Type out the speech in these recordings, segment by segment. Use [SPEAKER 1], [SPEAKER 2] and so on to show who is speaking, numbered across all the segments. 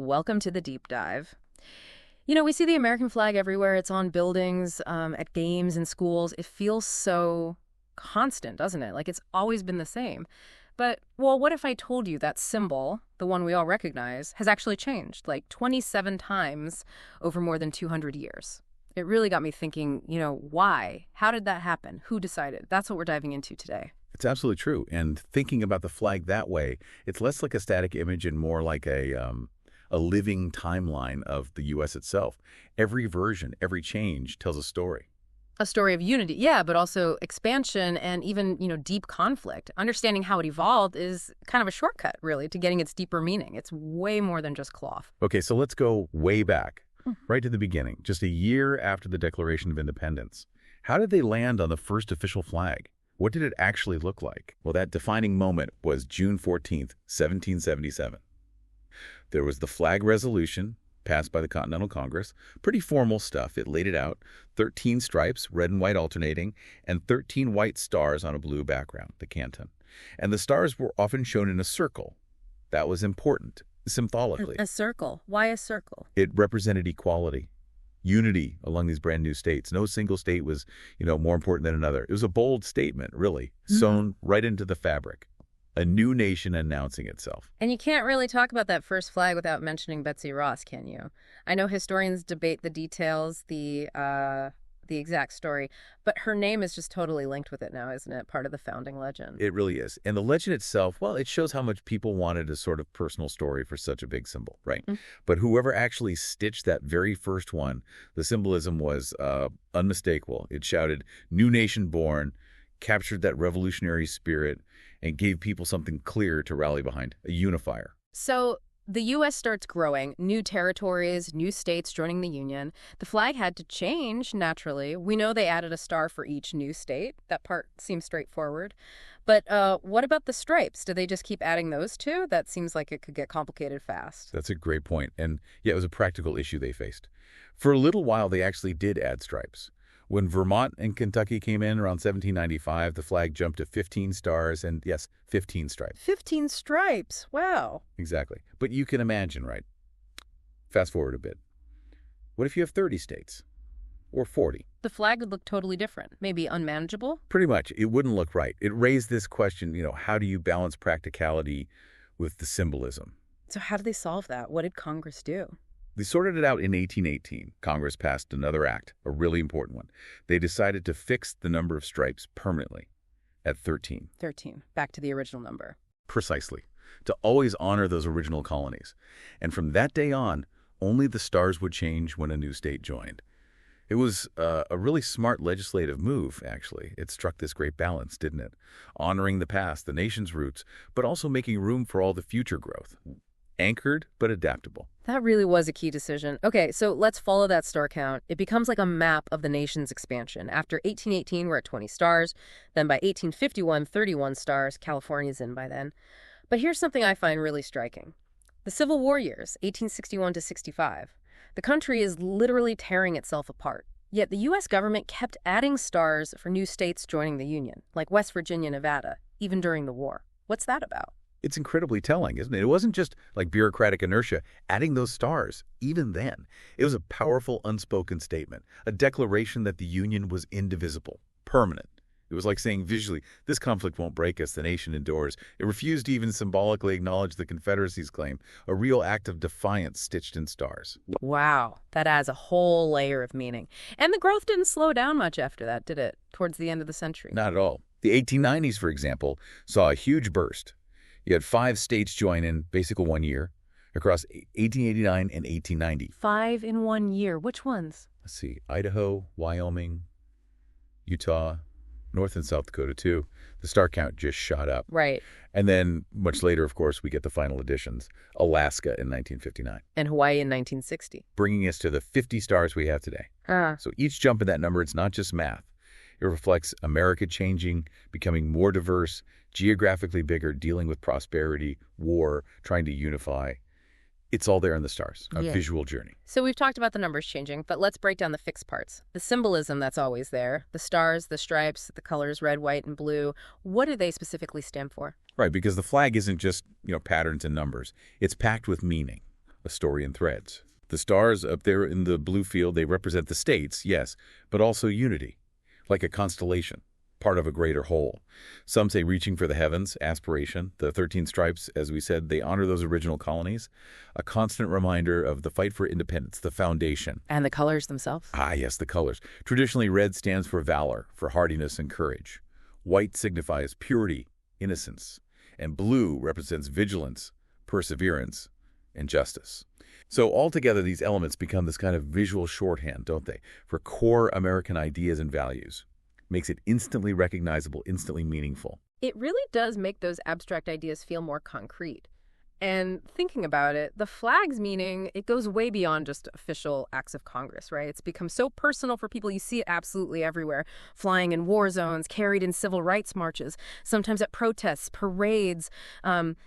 [SPEAKER 1] Welcome to the deep dive. We see the American flag everywhere. It's on buildings, at games and schools. It feels so constant, doesn't it? Like it's always been the same. But, well, what if I told you that symbol, the one we all recognize, has actually changed, like 27 times over more than 200 years? It really got me thinking, why? How did that happen? Who decided? That's what we're diving into today.
[SPEAKER 2] It's absolutely true. And thinking about the flag that way, it's less like a static image and more like a living timeline of the U.S. itself. Every version, every change tells a story.
[SPEAKER 1] A story of unity, yeah, but also expansion and even, deep conflict. Understanding how it evolved is kind of a shortcut, really, to getting its deeper meaning. It's way more than just cloth.
[SPEAKER 2] Okay, so let's go way back, right to the beginning, just a year after the Declaration of Independence. How did they land on the first official flag? What did it actually look like? Well, that defining moment was June 14th, 1777. There was the flag resolution passed by the Continental Congress. Pretty formal stuff. It laid it out. 13 stripes, red and white alternating, and 13 white stars on a blue background, the canton. And the stars were often shown in a circle. That was important, symbolically.
[SPEAKER 1] A circle? Why a circle?
[SPEAKER 2] It represented equality, unity among these brand new states. No single state was, more important than another. It was a bold statement, really, sewn right into the fabric. A new nation announcing itself.
[SPEAKER 1] And you can't really talk about that first flag without mentioning Betsy Ross, can you? I know historians debate the details, the exact story, but her name is just totally linked with it now, isn't it? Part of the founding legend.
[SPEAKER 2] It really is. And the legend itself, well, it shows how much people wanted a sort of personal story for such a big symbol, right? But whoever actually stitched that very first one, the symbolism was unmistakable. It shouted, "New nation born," captured that revolutionary spirit, and gave people something clear to rally behind, a unifier.
[SPEAKER 1] So the U.S. starts growing, new territories, new states joining the Union. The flag had to change, naturally. We know they added a star for each new state. That part seems straightforward. But what about the stripes? Do they just keep adding those too? That seems like it could get complicated fast.
[SPEAKER 2] That's a great point. And yeah, it was a practical issue they faced. For a little while, they actually did add stripes. When Vermont and Kentucky came in around 1795, the flag jumped to 15 stars and, yes, 15 stripes.
[SPEAKER 1] 15 stripes. Wow.
[SPEAKER 2] Exactly. But you can imagine, right? Fast forward a bit. What if you have 30 states? Or 40?
[SPEAKER 1] The flag would look totally different. Maybe unmanageable?
[SPEAKER 2] Pretty much. It wouldn't look right. It raised this question, how do you balance practicality with the symbolism?
[SPEAKER 1] So how did they solve that? What did Congress do?
[SPEAKER 2] They sorted it out in 1818. Congress passed another act, a really important one. They decided to fix the number of stripes permanently at 13.
[SPEAKER 1] 13. Back to the original number.
[SPEAKER 2] Precisely. To always honor those original colonies. And from that day on, only the stars would change when a new state joined. It was a really smart legislative move, actually. It struck this great balance, didn't it? Honoring the past, the nation's roots, but also making room for all the future growth. Anchored, but adaptable.
[SPEAKER 1] That really was a key decision. Okay, so let's follow that star count. It becomes like a map of the nation's expansion. After 1818, we're at 20 stars. Then by 1851, 31 stars. California's in by then. But here's something I find really striking. The Civil War years, 1861 to 65. The country is literally tearing itself apart. Yet the U.S. government kept adding stars for new states joining the Union, like West Virginia, Nevada, even during the war. What's that about?
[SPEAKER 2] It's incredibly telling, isn't it? It wasn't just like bureaucratic inertia adding those stars. Even then, it was a powerful unspoken statement, a declaration that the Union was indivisible, permanent. It was like saying visually, this conflict won't break us, the nation endures. It refused to even symbolically acknowledge the Confederacy's claim, a real act of defiance stitched in stars.
[SPEAKER 1] Wow, that adds a whole layer of meaning. And the growth didn't slow down much after that, did it? Towards the end of the century.
[SPEAKER 2] Not at all. The 1890s, for example, saw a huge burst. You had 5 states join in basically 1 year across 1889 and 1890.
[SPEAKER 1] 5 in 1 year. Which ones?
[SPEAKER 2] Let's see. Idaho, Wyoming, Utah, North and South Dakota, too. The star count just shot up.
[SPEAKER 1] Right.
[SPEAKER 2] And then much later, of course, we get the final additions. Alaska in 1959.
[SPEAKER 1] And Hawaii in 1960.
[SPEAKER 2] Bringing us to the 50 stars we have today. So each jump in that number, it's not just math. It reflects America changing, becoming more diverse, geographically bigger, dealing with prosperity, war, trying to unify. It's all there in the stars, a visual journey.
[SPEAKER 1] So we've talked about the numbers changing, but let's break down the fixed parts. The symbolism that's always there, the stars, the stripes, the colors red, white, and blue. What do they specifically stand for?
[SPEAKER 2] Right, because the flag isn't just, patterns and numbers. It's packed with meaning. a story in threads. The stars up there in the blue field, they represent the states, yes, but also unity, like a constellation, part of a greater whole. Some say reaching for the heavens, aspiration. The 13 stripes, as we said, they honor those original colonies, a constant reminder of the fight for independence, the foundation.
[SPEAKER 1] And the colors themselves?
[SPEAKER 2] Ah, yes, the colors. Traditionally, red stands for valor, for hardiness and courage. White signifies purity, innocence. And blue represents vigilance, perseverance, and justice. So altogether, these elements become this kind of visual shorthand, don't they, for core American ideas and values. Makes it instantly recognizable, instantly meaningful.
[SPEAKER 1] It really does make those abstract ideas feel more concrete. And thinking about it, the flag's meaning, it goes way beyond just official acts of Congress, right? It's become so personal for people. You see it absolutely everywhere. Flying in war zones, carried in civil rights marches, sometimes at protests, parades,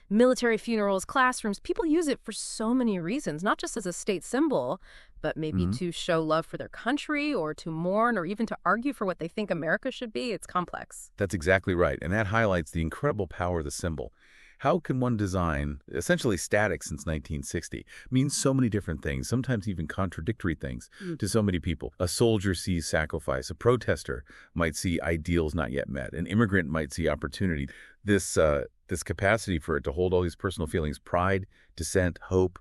[SPEAKER 1] military funerals, classrooms. People use it for so many reasons, not just as a state symbol, but maybe to show love for their country or to mourn or even to argue for what they think America should be. It's complex.
[SPEAKER 2] That's exactly right. And that highlights the incredible power of the symbol. How can one design, essentially static since 1960, mean so many different things, sometimes even contradictory things to so many people? A soldier sees sacrifice. A protester might see ideals not yet met. An immigrant might see opportunity. This capacity for it to hold all these personal feelings, pride, dissent, hope,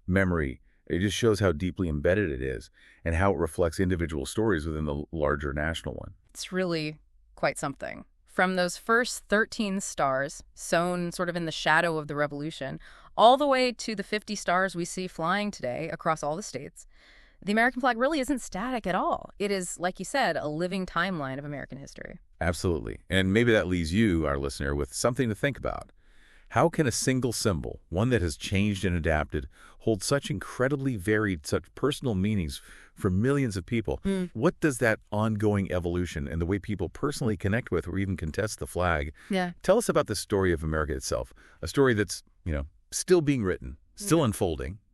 [SPEAKER 2] memory, it just shows how deeply embedded it is and how it reflects individual stories within the larger national one.
[SPEAKER 1] It's really quite something. From those first 13 stars, sown sort of in the shadow of the revolution, all the way to the 50 stars we see flying today across all the states, the American flag really isn't static at all. It is, like you said, a living timeline of American history.
[SPEAKER 2] Absolutely. And maybe that leaves you, our listener, with something to think about. How can a single symbol, one that has changed and adapted, hold such incredibly varied, such personal meanings for millions of people? What does that ongoing evolution and the way people personally connect with or even contest the flag tell us about the story of America itself? A story that's, still being written, still unfolding,